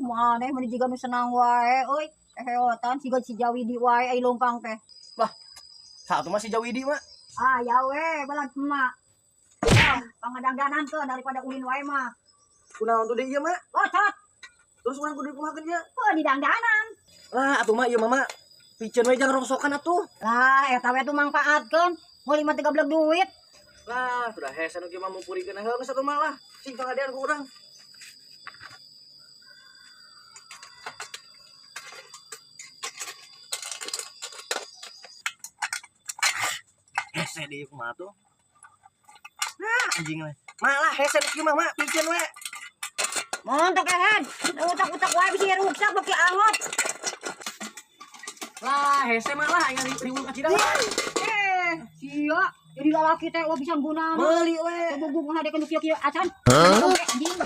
maneh mun jiga nu senang wae euy. Heotan siga si Jawidi wae ai lompang teh. Lah, satu masih jauh idi mah. Ah ya we balag emak. Ah, pangadangdanan tuh daripada ulin wae mah. Kunaon tuh deui ieu mah? Bocot. Terus urang kudu kumaha nya? Oh di dangdanan. Lah, atuh mah ieu mah piceun we jangan rongsokan atuh. Lah eta we tuh mangpaatkeun. Meuli mah teh gablek duit. Lah, sudah hese nu kieu mah mumpurikeun heula geus atuh mah lah. Sing pangadean ku urang. Hese deui kumaha tuh? Nah, anjing we. Malah hese nu kieu mah mak piceun we. Montok ehen. Utak-utak wae bisa rusak beki angot. Lah, hese mah lah yang riwul ka Cidahu. Sia, jadi lalaki teh bisa guna. Meuli we. Bubuk ngadekeun kieu-kieu acan. Anjing.